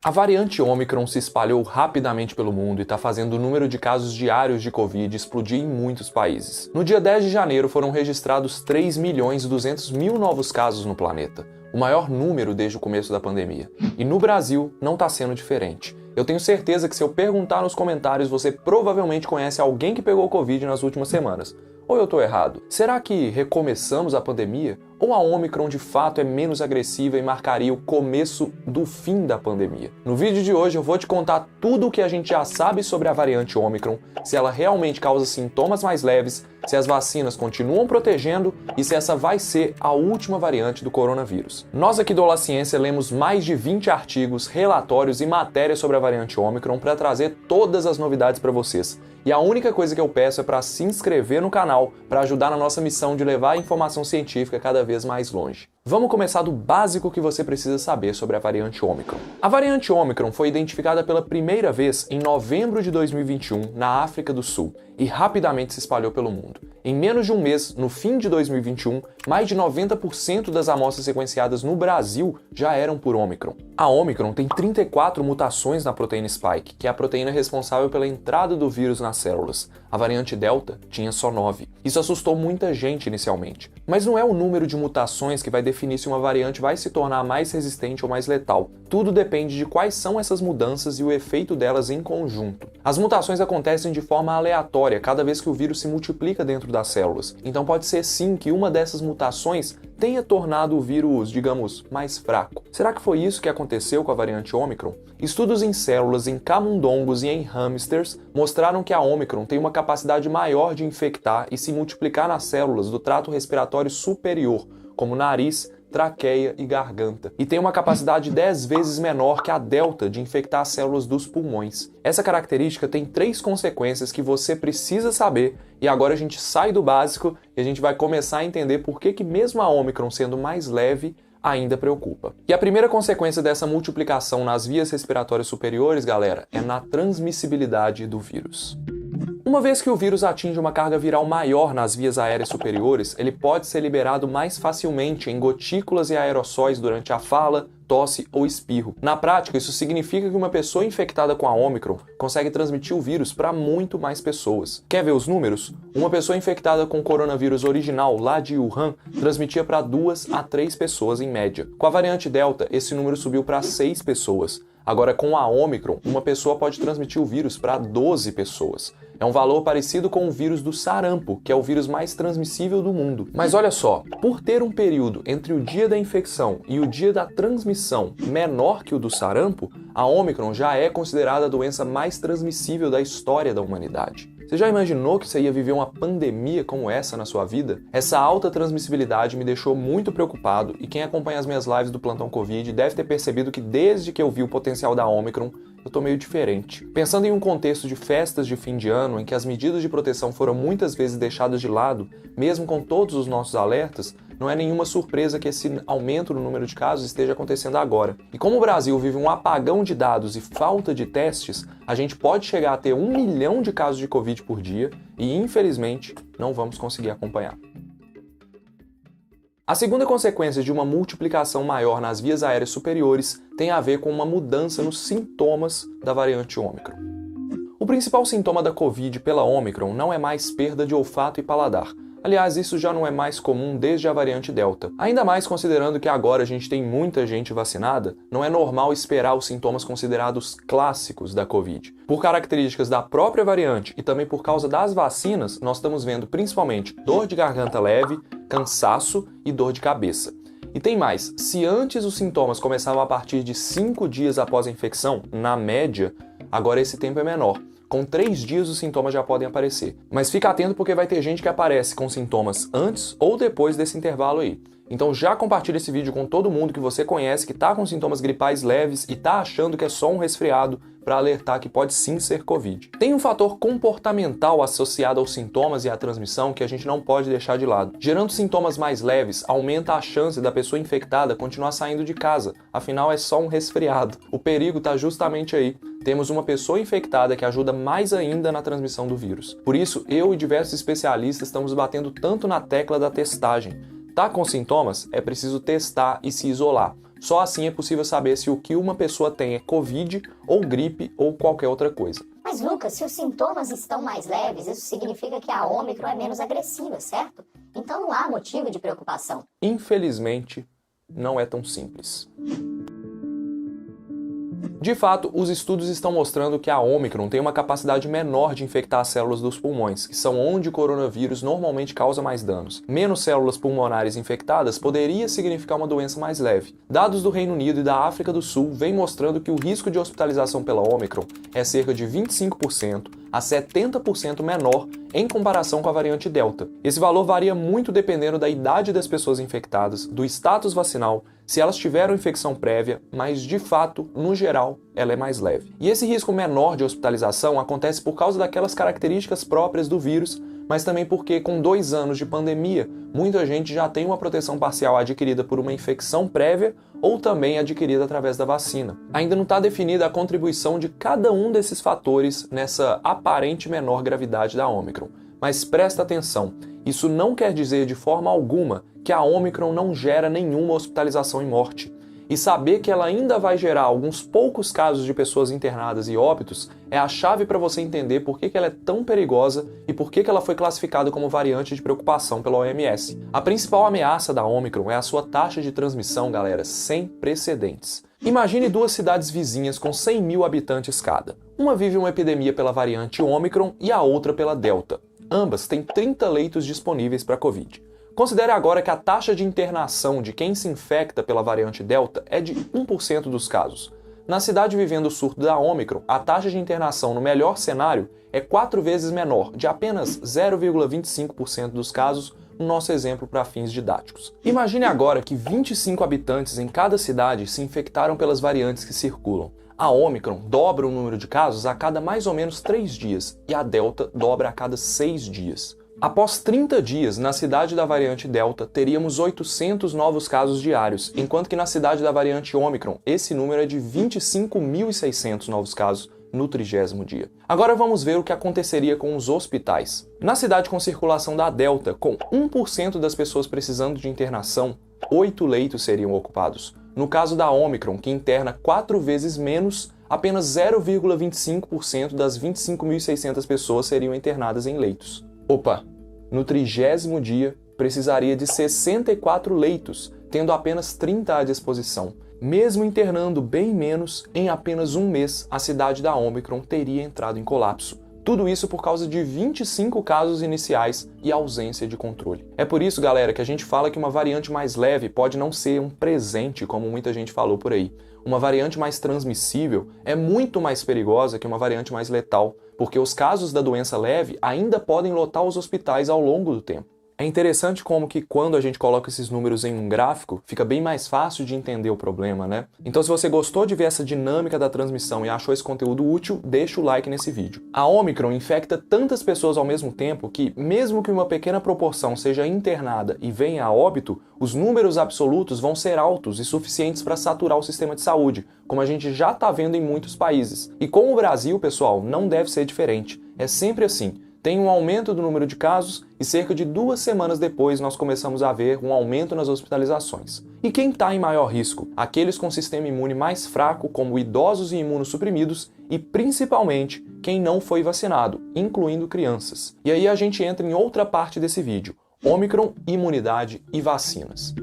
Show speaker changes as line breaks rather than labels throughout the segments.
A variante Ômicron se espalhou rapidamente pelo mundo e está fazendo o número de casos diários de Covid explodir em muitos países. No dia 10 de janeiro foram registrados 3.200.000 novos casos no planeta, o maior número desde o começo da pandemia. E no Brasil não está sendo diferente. Eu tenho certeza que se eu perguntar nos comentários, você provavelmente conhece alguém que pegou Covid nas últimas semanas. Ou eu estou errado? Será que recomeçamos a pandemia? Ou a Ômicron de fato é menos agressiva e marcaria o começo do fim da pandemia? No vídeo de hoje eu vou te contar tudo o que a gente já sabe sobre a variante Ômicron, se ela realmente causa sintomas mais leves, se as vacinas continuam protegendo e se essa vai ser a última variante do coronavírus. Nós aqui do Olá Ciência lemos mais de 20 artigos, relatórios e matérias sobre a variante Ômicron para trazer todas as novidades para vocês. E a única coisa que eu peço é para se inscrever no canal para ajudar na nossa missão de levar a informação científica cada vez mais longe. Vamos começar do básico que você precisa saber sobre a variante Ômicron. A variante Ômicron foi identificada pela primeira vez em novembro de 2021 na África do Sul e rapidamente se espalhou pelo mundo. Em menos de um mês, no fim de 2021, mais de 90% das amostras sequenciadas no Brasil já eram por Ômicron. A Ômicron tem 34 mutações na proteína Spike, que é a proteína responsável pela entrada do vírus nas células. A variante Delta tinha só 9. Isso assustou muita gente inicialmente. Mas não é o número de mutações que vai definir se uma variante vai se tornar mais resistente ou mais letal. Tudo depende de quais são essas mudanças e o efeito delas em conjunto. As mutações acontecem de forma aleatória cada vez que o vírus se multiplica dentro das células. Então pode ser sim que uma dessas mutações tenha tornado o vírus, digamos, mais fraco. Será que foi isso que aconteceu com a variante Ômicron? Estudos em células, em camundongos e em hamsters mostraram que a Ômicron tem uma capacidade maior de infectar e se multiplicar nas células do trato respiratório superior, como nariz, traqueia e garganta, e tem uma capacidade 10 vezes menor que a Delta de infectar as células dos pulmões. Essa característica tem 3 consequências que você precisa saber, e agora a gente sai do básico e a gente vai começar a entender por que mesmo a Ômicron sendo mais leve, ainda preocupa. E a primeira consequência dessa multiplicação nas vias respiratórias superiores, galera, é na transmissibilidade do vírus. Uma vez que o vírus atinge uma carga viral maior nas vias aéreas superiores, ele pode ser liberado mais facilmente em gotículas e aerossóis durante a fala, tosse ou espirro. Na prática, isso significa que uma pessoa infectada com a Ômicron consegue transmitir o vírus para muito mais pessoas. Quer ver os números? Uma pessoa infectada com o coronavírus original lá de Wuhan transmitia para 2 a 3 pessoas em média. Com a variante Delta, esse número subiu para 6 pessoas. Agora, com a Ômicron, uma pessoa pode transmitir o vírus para 12 pessoas. É um valor parecido com o vírus do sarampo, que é o vírus mais transmissível do mundo. Mas olha só, por ter um período entre o dia da infecção e o dia da transmissão menor que o do sarampo, a Ômicron já é considerada a doença mais transmissível da história da humanidade. Você já imaginou que você ia viver uma pandemia como essa na sua vida? Essa alta transmissibilidade me deixou muito preocupado e quem acompanha as minhas lives do Plantão Covid deve ter percebido que desde que eu vi o potencial da Ômicron, eu tô meio diferente. Pensando em um contexto de festas de fim de ano em que as medidas de proteção foram muitas vezes deixadas de lado, mesmo com todos os nossos alertas, não é nenhuma surpresa que esse aumento no número de casos esteja acontecendo agora. E como o Brasil vive um apagão de dados e falta de testes, a gente pode chegar a ter 1 milhão de casos de Covid por dia e, infelizmente, não vamos conseguir acompanhar. A segunda consequência de uma multiplicação maior nas vias aéreas superiores tem a ver com uma mudança nos sintomas da variante Ômicron. O principal sintoma da Covid pela Ômicron não é mais perda de olfato e paladar. Aliás, isso já não é mais comum desde a variante Delta. Ainda mais considerando que agora a gente tem muita gente vacinada, não é normal esperar os sintomas considerados clássicos da Covid. Por características da própria variante e também por causa das vacinas, nós estamos vendo principalmente dor de garganta leve, cansaço e dor de cabeça. E tem mais, se antes os sintomas começavam a partir de 5 dias após a infecção, na média, agora esse tempo é menor. Com 3 dias os sintomas já podem aparecer. Mas fica atento porque vai ter gente que aparece com sintomas antes ou depois desse intervalo aí. Então já compartilha esse vídeo com todo mundo que você conhece que está com sintomas gripais leves e está achando que é só um resfriado para alertar que pode sim ser Covid. Tem um fator comportamental associado aos sintomas e à transmissão que a gente não pode deixar de lado. Gerando sintomas mais leves, aumenta a chance da pessoa infectada continuar saindo de casa, afinal é só um resfriado. O perigo está justamente aí. Temos uma pessoa infectada que ajuda mais ainda na transmissão do vírus. Por isso, eu e diversos especialistas estamos batendo tanto na tecla da testagem. Tá com sintomas? É preciso testar e se isolar. Só assim é possível saber se o que uma pessoa tem é Covid ou gripe ou qualquer outra coisa.
Mas Lucas, se os sintomas estão mais leves, isso significa que a Ômicron é menos agressiva, certo? Então não há motivo de preocupação.
Infelizmente, não é tão simples. De fato, os estudos estão mostrando que a Ômicron tem uma capacidade menor de infectar as células dos pulmões, que são onde o coronavírus normalmente causa mais danos. Menos células pulmonares infectadas poderia significar uma doença mais leve. Dados do Reino Unido e da África do Sul vêm mostrando que o risco de hospitalização pela Ômicron é cerca de 25% a 70% menor em comparação com a variante Delta. Esse valor varia muito dependendo da idade das pessoas infectadas, do status vacinal, se elas tiveram infecção prévia, mas de fato, no geral, ela é mais leve. E esse risco menor de hospitalização acontece por causa daquelas características próprias do vírus, mas também porque com 2 anos de pandemia, muita gente já tem uma proteção parcial adquirida por uma infecção prévia ou também adquirida através da vacina. Ainda não está definida a contribuição de cada um desses fatores nessa aparente menor gravidade da Ômicron. Mas presta atenção, isso não quer dizer de forma alguma que a Ômicron não gera nenhuma hospitalização e morte. E saber que ela ainda vai gerar alguns poucos casos de pessoas internadas e óbitos é a chave para você entender por que ela é tão perigosa e por que ela foi classificada como variante de preocupação pela OMS. A principal ameaça da Ômicron é a sua taxa de transmissão, galera, sem precedentes. Imagine 2 cidades vizinhas com 100 mil habitantes cada. Uma vive uma epidemia pela variante Ômicron e a outra pela Delta. Ambas têm 30 leitos disponíveis para Covid. Considere agora que a taxa de internação de quem se infecta pela variante Delta é de 1% dos casos. Na cidade vivendo o surto da Ômicron, a taxa de internação no melhor cenário é 4 vezes menor, de apenas 0,25% dos casos, no nosso exemplo para fins didáticos. Imagine agora que 25 habitantes em cada cidade se infectaram pelas variantes que circulam. A Ômicron dobra o número de casos a cada mais ou menos 3 dias e a Delta dobra a cada 6 dias. Após 30 dias, na cidade da variante Delta, teríamos 800 novos casos diários, enquanto que na cidade da variante Ômicron, esse número é de 25.600 novos casos no 30º dia. Agora vamos ver o que aconteceria com os hospitais. Na cidade com circulação da Delta, com 1% das pessoas precisando de internação, 8 leitos seriam ocupados. No caso da Ômicron, que interna 4 vezes menos, apenas 0,25% das 25.600 pessoas seriam internadas em leitos. Opa, no 30º dia precisaria de 64 leitos, tendo apenas 30 à disposição. Mesmo internando bem menos, em apenas um mês a cidade da Ômicron teria entrado em colapso. Tudo isso por causa de 25 casos iniciais e ausência de controle. É por isso, galera, que a gente fala que uma variante mais leve pode não ser um presente, como muita gente falou por aí. Uma variante mais transmissível é muito mais perigosa que uma variante mais letal, porque os casos da doença leve ainda podem lotar os hospitais ao longo do tempo. É interessante como que quando a gente coloca esses números em um gráfico, fica bem mais fácil de entender o problema, né? Então se você gostou de ver essa dinâmica da transmissão e achou esse conteúdo útil, deixa o like nesse vídeo. A Ômicron infecta tantas pessoas ao mesmo tempo que, mesmo que uma pequena proporção seja internada e venha a óbito, os números absolutos vão ser altos e suficientes para saturar o sistema de saúde, como a gente já está vendo em muitos países. E com o Brasil, pessoal, não deve ser diferente. É sempre assim. Tem um aumento do número de casos e cerca de 2 semanas depois nós começamos a ver um aumento nas hospitalizações. E quem está em maior risco? Aqueles com sistema imune mais fraco, como idosos e imunossuprimidos, e principalmente quem não foi vacinado, incluindo crianças. E aí a gente entra em outra parte desse vídeo: Ômicron, imunidade e vacinas.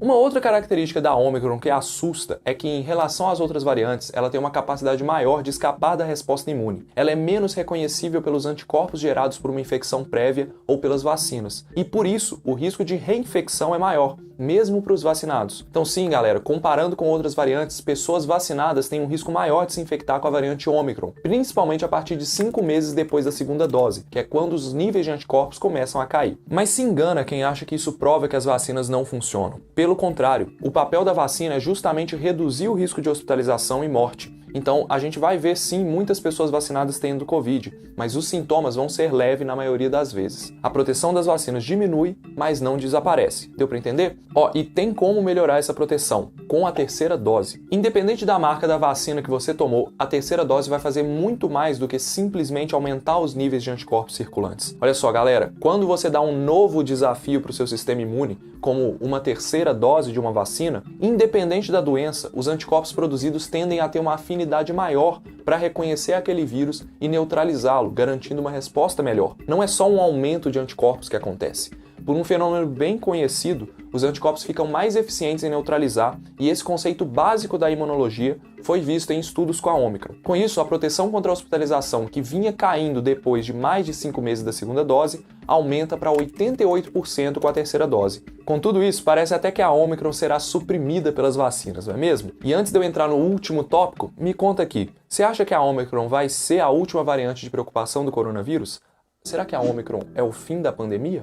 Uma outra característica da Ômicron que assusta é que, em relação às outras variantes, ela tem uma capacidade maior de escapar da resposta imune. Ela é menos reconhecível pelos anticorpos gerados por uma infecção prévia ou pelas vacinas. E por isso, o risco de reinfecção é maior, mesmo para os vacinados. Então sim, galera, comparando com outras variantes, pessoas vacinadas têm um risco maior de se infectar com a variante Ômicron, principalmente a partir de 5 meses depois da segunda dose, que é quando os níveis de anticorpos começam a cair. Mas se engana quem acha que isso prova que as vacinas não funcionam. Pelo contrário, o papel da vacina é justamente reduzir o risco de hospitalização e morte. Então, a gente vai ver sim muitas pessoas vacinadas tendo Covid, mas os sintomas vão ser leves na maioria das vezes. A proteção das vacinas diminui, mas não desaparece. Deu para entender? E tem como melhorar essa proteção. com a terceira dose. Independente da marca da vacina que você tomou, a terceira dose vai fazer muito mais do que simplesmente aumentar os níveis de anticorpos circulantes. Olha só, galera, quando você dá um novo desafio para o seu sistema imune, como uma terceira dose de uma vacina, independente da doença, os anticorpos produzidos tendem a ter uma afinidade maior para reconhecer aquele vírus e neutralizá-lo, garantindo uma resposta melhor. Não é só um aumento de anticorpos que acontece. Por um fenômeno bem conhecido, os anticorpos ficam mais eficientes em neutralizar, e esse conceito básico da imunologia foi visto em estudos com a Ômicron. Com isso, a proteção contra a hospitalização, que vinha caindo depois de mais de 5 meses da segunda dose, aumenta para 88% com a terceira dose. Com tudo isso, parece até que a Ômicron será suprimida pelas vacinas, não é mesmo? E antes de eu entrar no último tópico, me conta aqui, você acha que a Ômicron vai ser a última variante de preocupação do coronavírus? Será que a Ômicron é o fim da pandemia?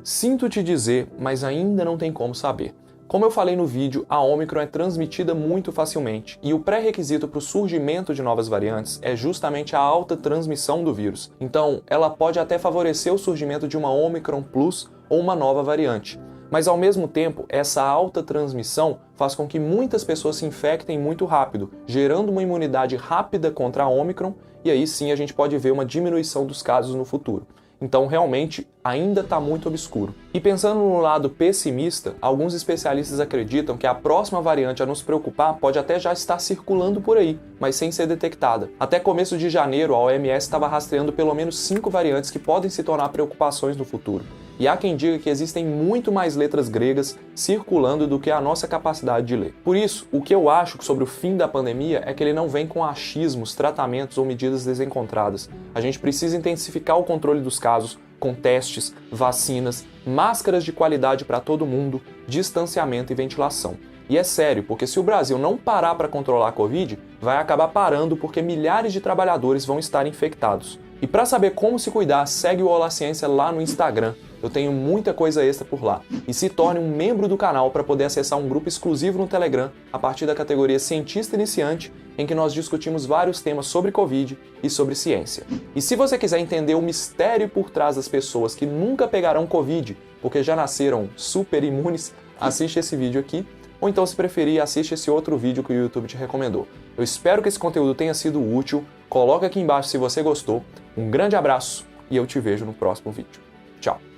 Sinto te dizer, mas ainda não tem como saber. Como eu falei no vídeo, a Ômicron é transmitida muito facilmente, e o pré-requisito para o surgimento de novas variantes é justamente a alta transmissão do vírus. Então, ela pode até favorecer o surgimento de uma Ômicron Plus ou uma nova variante. Mas ao mesmo tempo, essa alta transmissão faz com que muitas pessoas se infectem muito rápido, gerando uma imunidade rápida contra a Ômicron, e aí sim a gente pode ver uma diminuição dos casos no futuro. Então, realmente, ainda está muito obscuro. E pensando no lado pessimista, alguns especialistas acreditam que a próxima variante a nos preocupar pode até já estar circulando por aí, mas sem ser detectada. Até começo de janeiro, a OMS estava rastreando pelo menos 5 variantes que podem se tornar preocupações no futuro. E há quem diga que existem muito mais letras gregas circulando do que a nossa capacidade de ler. Por isso, o que eu acho sobre o fim da pandemia é que ele não vem com achismos, tratamentos ou medidas desencontradas. A gente precisa intensificar o controle dos casos, com testes, vacinas, máscaras de qualidade para todo mundo, distanciamento e ventilação. E é sério, porque se o Brasil não parar para controlar a Covid, vai acabar parando porque milhares de trabalhadores vão estar infectados. E para saber como se cuidar, segue o Olá Ciência lá no Instagram. Eu tenho muita coisa extra por lá. E se torne um membro do canal para poder acessar um grupo exclusivo no Telegram a partir da categoria Cientista Iniciante, em que nós discutimos vários temas sobre Covid e sobre ciência. E se você quiser entender o mistério por trás das pessoas que nunca pegarão Covid, porque já nasceram super imunes, assiste esse vídeo aqui, ou então, se preferir, assiste esse outro vídeo que o YouTube te recomendou. Eu espero que esse conteúdo tenha sido útil, coloca aqui embaixo se você gostou, um grande abraço e eu te vejo no próximo vídeo. Tchau!